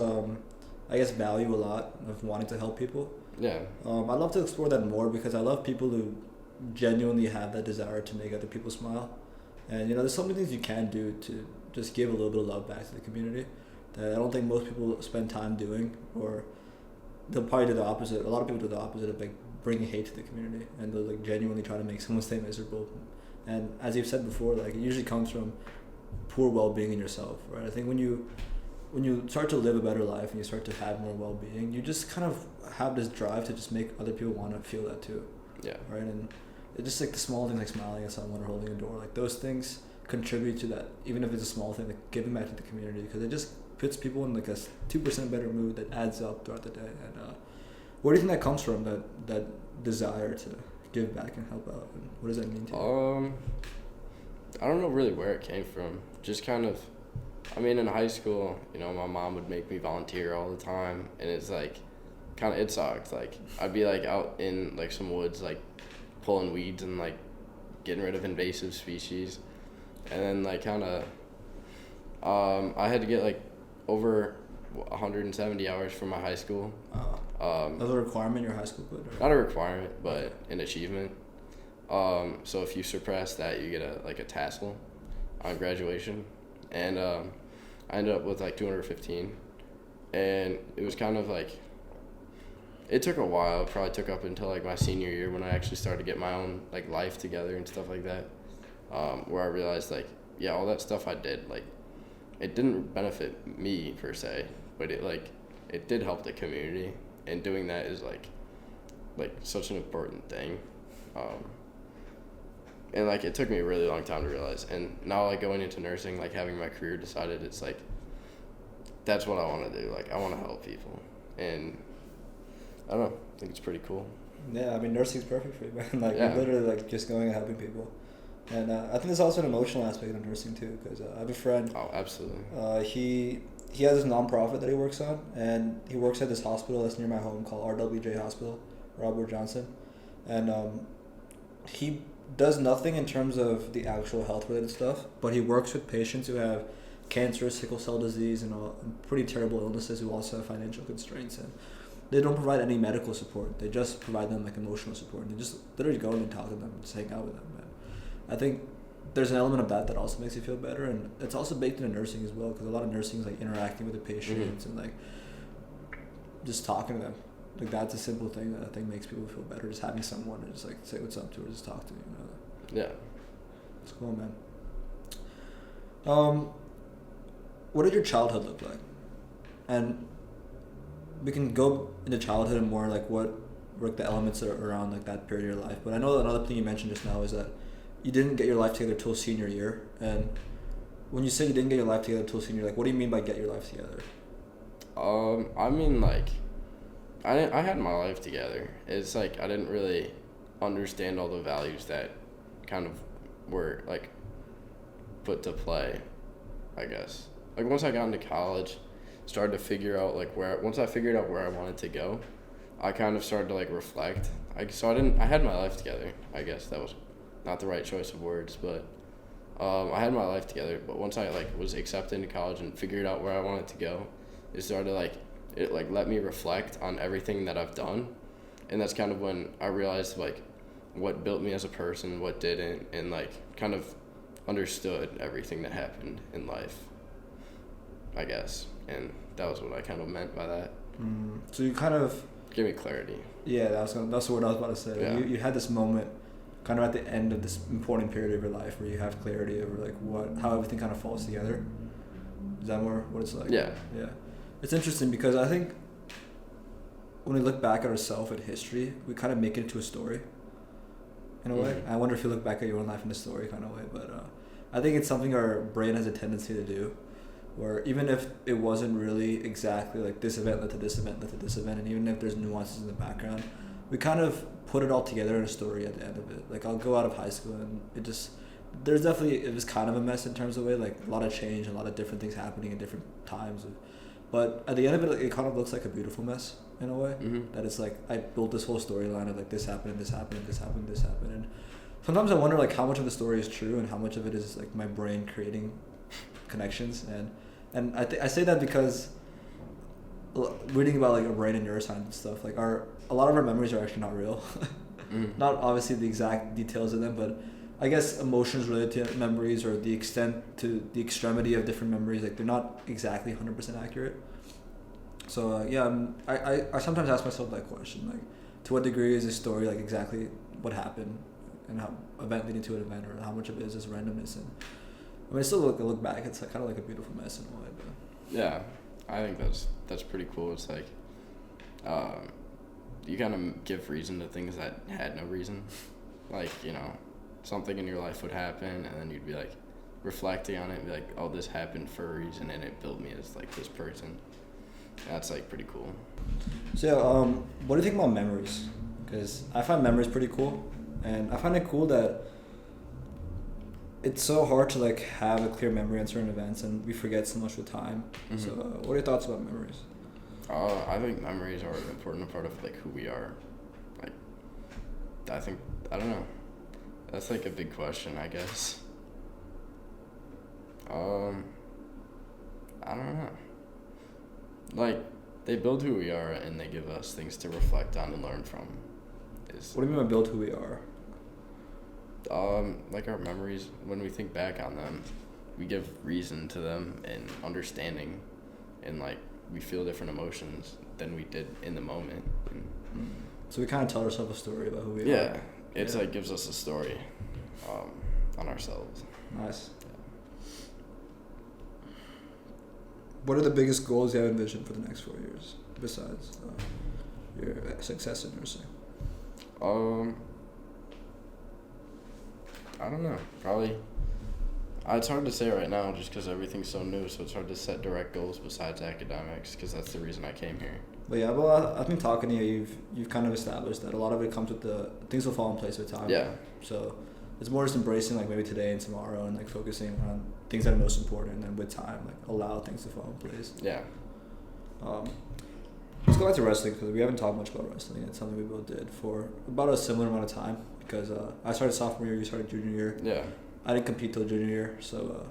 I guess, value a lot of wanting to help people. Yeah. I'd love to explore that more because I love people who genuinely have that desire to make other people smile. And, there's so many things you can do to just give a little bit of love back to the community that I don't think most people spend time doing, or they'll probably do the opposite. A lot of people do the opposite of like bringing hate to the community, and they'll like genuinely try to make someone stay miserable. And as you've said before, like it usually comes from poor well-being in yourself, right? I think when you start to live a better life and you start to have more well-being, you just kind of have this drive to just make other people want to feel that too. Yeah. Right. And it's just like the small things, like smiling at someone or holding a door, like those things contribute to that, even if it's a small thing, like giving back to the community, because it just puts people in like a 2% better mood that adds up throughout the day. And where do you think that comes from, that desire to give back and help out, and what does that mean to you? I don't know really where it came from. Just kind of, I mean, in high school, my mom would make me volunteer all the time, and it's like, kind of, it sucked. Like, I'd be like out in like some woods, like pulling weeds and like getting rid of invasive species, and then like kind of, I had to get like over 170 hours from my high school. That was a requirement your high school put? Or? Not a requirement, but an achievement. So if you surpass that, you get a tassel on graduation, and I ended up with like 215, and it was kind of like, it took a while. It probably took up until like my senior year when I actually started to get my own like life together and stuff like that, where I realized like, yeah, all that stuff I did, like, it didn't benefit me per se, but it did help the community, and doing that is like such an important thing. And like it took me a really long time to realize, and now like going into nursing, like having my career decided, it's like that's what I want to do. Like I want to help people, and I don't know, I think it's pretty cool. Yeah, I mean nursing's perfect for you, man. Like yeah. You're literally like just going and helping people, and I think there's also an emotional aspect of nursing too, because I have a friend. Oh, absolutely. He has this nonprofit that he works on, and he works at this hospital that's near my home called RWJ Hospital, Robert Johnson, and he does nothing in terms of the actual health related stuff, but he works with patients who have cancer, sickle cell disease, and pretty terrible illnesses who also have financial constraints, and they don't provide any medical support. They just provide them like emotional support, and they just literally go in and talk to them and just hang out with them. And I think there's an element of that also makes you feel better, and it's also baked into nursing as well, because a lot of nursing is like interacting with the patients and like just talking to them. Like that's a simple thing that I think makes people feel better, just having someone to just like say what's up to or just talk to. Yeah. It's cool, man. What did your childhood look like? And we can go into childhood and more like what were the elements that are around like that period of your life. But I know another thing you mentioned just now is that you didn't get your life together till senior year. And when you say you didn't get your life together till senior year, like what do you mean by get your life together? I mean like, I had my life together. It's like I didn't really understand all the values that kind of were like put to play, I guess. Like once I got into college, started to figure out like once I figured out where I wanted to go, I kind of started to like reflect. I had my life together. I guess that was not the right choice of words, but I had my life together. But once I like was accepted into college and figured out where I wanted to go, it started it let me reflect on everything that I've done, and that's kind of when I realized like what built me as a person, what didn't, and like kind of understood everything that happened in life, I guess. And that was what I kind of meant by that. So you kind of give me clarity. Yeah, that's the word I was about to say. Yeah. You had this moment kind of at the end of this important period of your life where you have clarity over like how everything kind of falls together. Is that more what it's like? Yeah. Yeah. It's interesting because I think when we look back at ourselves at history, we kind of make it into a story in a way. I wonder if you look back at your own life in a story kind of way, but I think it's something our brain has a tendency to do, where even if it wasn't really exactly like this event led to this event led to this event, and even if there's nuances in the background, we kind of put it all together in a story at the end of it. Like I'll go out of high school and it was kind of a mess in terms of way, like a lot of change, a lot of different things happening at different times. But at the end of it, it kind of looks like a beautiful mess in a way. That it's like I built this whole storyline of like this happened and this happened and this happened and this happened. And sometimes I wonder like how much of the story is true and how much of it is like my brain creating connections. And I say that because reading about like brain and neuroscience and stuff, like a lot of our memories are actually not real. Not obviously the exact details of them, but I guess emotions related to memories or the extent to the extremity of different memories, like they're not exactly 100% accurate. So I sometimes ask myself that question, like to what degree is this story like exactly what happened and how event leading to an event, or how much of it is just randomness. And I mean, I still look back, it's like, kind of like a beautiful mess in a way. But yeah, I think that's pretty cool. It's like you kind of give reason to things that had no reason. Like, something in your life would happen, and then you'd be like reflecting on it and be like, oh, this happened for a reason, and it built me as like this person. That's like pretty cool. So what do you think about memories? Because I find memories pretty cool, and I find it cool that it's so hard to like have a clear memory on certain events, and we forget so much with time. So what are your thoughts about memories? I think memories are an important part of like who we are. Like, I don't know. That's like a big question, I guess. I don't know. Like, they build who we are, and they give us things to reflect on and learn from. What do you mean by build who we are? Like our memories, when we think back on them, we give reason to them and understanding, and like we feel different emotions than we did in the moment. So we kind of tell ourselves a story about who we are. Yeah, it's like gives us a story on ourselves. Nice. What are the biggest goals you have envisioned for the next 4 years, besides your success in nursing? I don't know. Probably. It's hard to say right now just because everything's so new, so it's hard to set direct goals besides academics, because that's the reason I came here. But yeah, well, I've been talking to you. You've kind of established that a lot of it comes with things will fall in place with time. Yeah. So it's more just embracing like maybe today and tomorrow, and like focusing on things that are most important, and then with time like allow things to fall in place. Yeah. Let's go back to wrestling, because we haven't talked much about wrestling. It's something we both did for about a similar amount of time, because I started sophomore year, you started junior year. Yeah. I didn't compete till junior year, so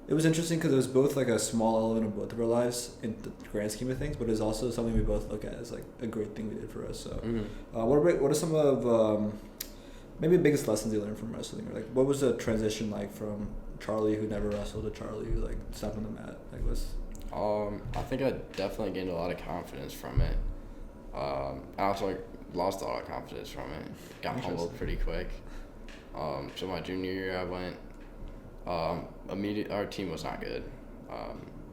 it was interesting because it was both like a small element of both of our lives in the grand scheme of things, but it's also something we both look at as like a great thing we did for us. So, what are some of maybe biggest lessons you learned from wrestling, or like what was the transition like from Charlie who never wrestled to Charlie who like stepped on the mat? Like I think I definitely gained a lot of confidence from it. I also like lost a lot of confidence from it. Got humbled pretty quick. So my junior year I went. Our team was not good.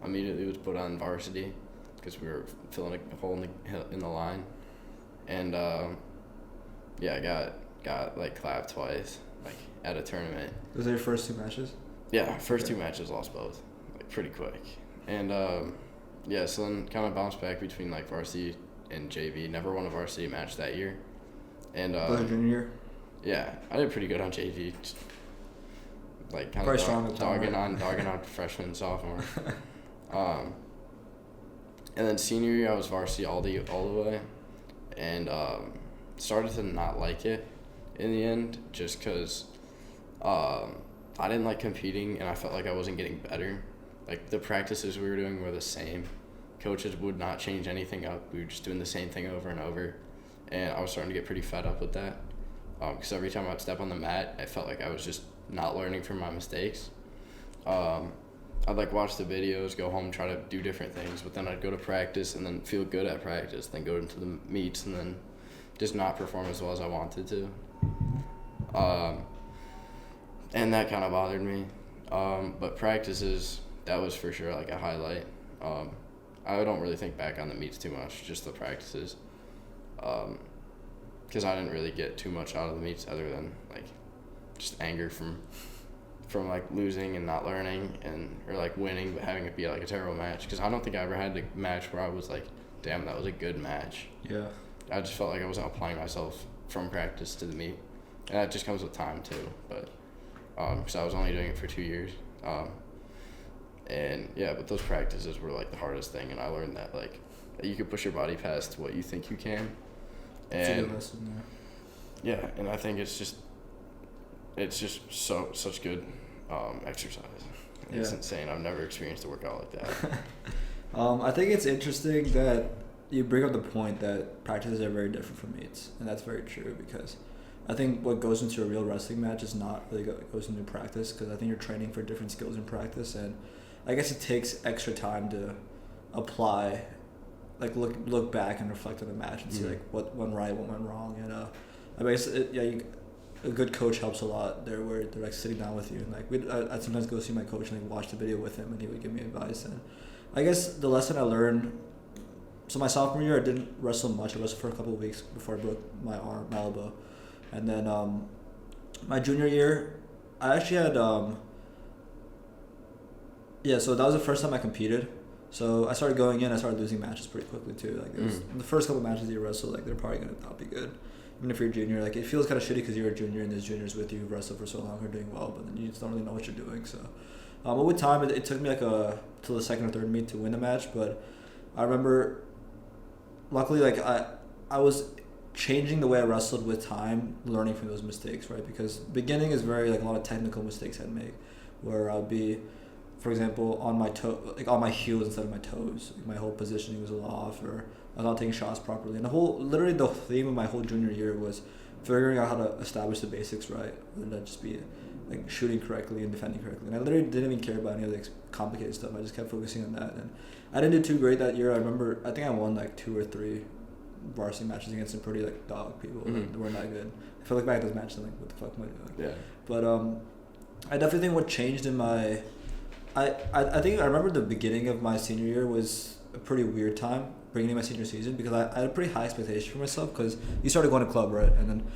Immediately was put on varsity because we were filling a hole in the line, and I got like clapped twice, like at a tournament. Was that your first 2 matches? Yeah, first 2 matches, lost both, like pretty quick, and so then kind of bounced back between like varsity and JV. Never won a varsity match that year, and junior year. Yeah, I did pretty good on JV. Just, like kind of dogging on freshman and sophomore. And then senior year I was varsity all the way, and started to not like it in the end just because I didn't like competing, and I felt like I wasn't getting better. Like the practices we were doing were the same. Coaches would not change anything up. We were just doing the same thing over and over, and I was starting to get pretty fed up with that. Because every time I'd step on the mat, I felt like I was just not learning from my mistakes. I'd like watch the videos, go home, try to do different things, but then I'd go to practice and then feel good at practice, then go into the meets and then just not perform as well as I wanted to. And that kind of bothered me. But practices, that was for sure like a highlight. I don't really think back on the meets too much, just the practices. Because I didn't really get too much out of the meets other than like just anger from like losing and not learning, or like winning but having it be like a terrible match. Because I don't think I ever had a match where I was like, damn, that was a good match. Yeah. I just felt like I wasn't applying myself from practice to the meet, and that just comes with time too. But because I was only doing it for 2 years, and yeah, but those practices were like the hardest thing, and I learned that like you could push your body past what you think you can. And it's a good lesson, yeah, and I think it's just such good exercise. It's insane. I've never experienced a workout like that. I think it's interesting that you bring up the point that practices are very different from meets, and that's very true because I think what goes into a real wrestling match is not really goes into practice because I think you're training for different skills in practice, and I guess it takes extra time to apply, like look back and reflect on the match and see like what went right, what went wrong, and I guess a good coach helps a lot there where they're like sitting down with you and like I'd sometimes go see my coach and like watch the video with him and he would give me advice. And I guess the lesson I learned, so my sophomore year I didn't wrestle much. I wrestled for a couple of weeks before I broke my elbow, and then my junior year I actually had so that was the first time I competed. So I started going in, I started losing matches pretty quickly too. Like it was, the first couple matches you wrestle, like they're probably gonna not be good. Even if you're a junior, like it feels kind of shitty because you're a junior and there's juniors with you who've wrestled for so long who are doing well, but then you just don't really know what you're doing. So, but with time, it took me like till the second or third meet to win the match. But I remember, luckily, like I was changing the way I wrestled with time, learning from those mistakes, right? Because beginning is very like a lot of technical mistakes I'd make, where I'd be, for example, on my on my heels instead of my toes. Like my whole positioning was a little off, or I was not taking shots properly. And literally the theme of my whole junior year was figuring out how to establish the basics right, and then just be like shooting correctly and defending correctly. And I literally didn't even care about any of the complicated stuff. I just kept focusing on that. And I didn't do too great that year. I remember, I think I won like 2 or 3 varsity matches against some pretty like dog people that were not good. If I look back at those matches, I'm like, what the fuck am I doing? Yeah. But I definitely think what changed in my, I think I remember the beginning of my senior year was a pretty weird time, beginning of my senior season, because I had a pretty high expectation for myself because you started going to club, right? And then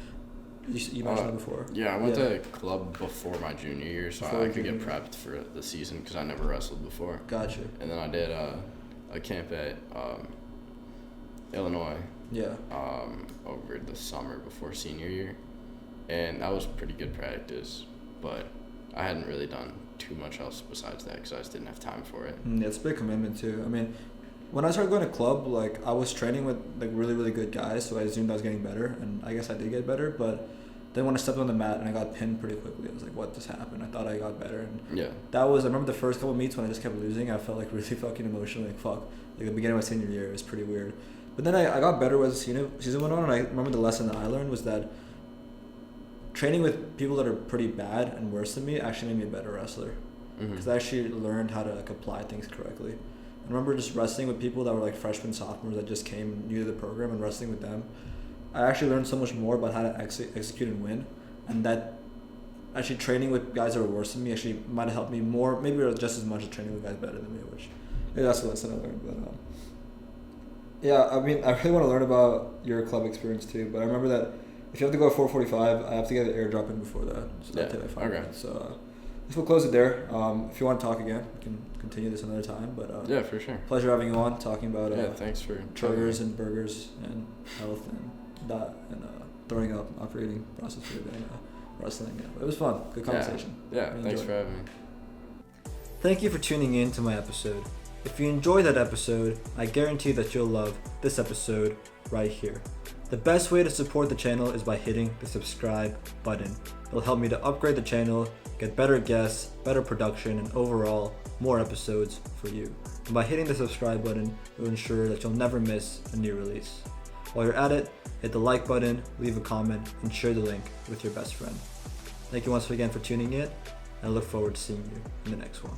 you mentioned that before. Yeah, I went to club before my junior year, so I could get prepped for the season because I never wrestled before. Gotcha. And then I did a camp at Illinois. Yeah. Over the summer before senior year, and that was pretty good practice, but I hadn't really done too much else besides that because I just didn't have time for it. It's a big commitment too. I mean, when I started going to club, like I was training with like really, really good guys, so I assumed I was getting better, and I guess I did get better. But then when I stepped on the mat and I got pinned pretty quickly, I was like, "What just happened?" I thought I got better, and that was. I remember the first couple of meets when I just kept losing. I felt like really fucking emotional, like fuck. Like the beginning of my senior year, it was pretty weird. But then I got better as the season went on, and I remember the lesson that I learned was that training with people that are pretty bad and worse than me actually made me a better wrestler. Because I actually learned how to like apply things correctly. I remember just wrestling with people that were like freshmen, sophomores that just came new to the program, and wrestling with them, I actually learned so much more about how to execute and win, and that actually training with guys that were worse than me actually might have helped me more, maybe just as much as training with guys better than me, which that's the lesson I learned. But yeah, I mean, I really want to learn about your club experience too, but I remember that if you have to go at 4:45, I have to get an airdrop in before that. So that's it. Okay. So I guess we'll close it there. If you want to talk again, we can continue this another time. But yeah, for sure. Pleasure having you on, talking about thanks for triggers and burgers and health and that and throwing up after eating processed food and wrestling. Yeah, it was fun. Good conversation. Yeah, thanks for having me. Thank you for tuning in to my episode. If you enjoyed that episode, I guarantee that you'll love this episode right here. The best way to support the channel is by hitting the subscribe button. It'll help me to upgrade the channel, get better guests, better production, and overall more episodes for you. And by hitting the subscribe button, it will ensure that you'll never miss a new release. While you're at it, hit the like button, leave a comment, and share the link with your best friend. Thank you once again for tuning in, and I look forward to seeing you in the next one.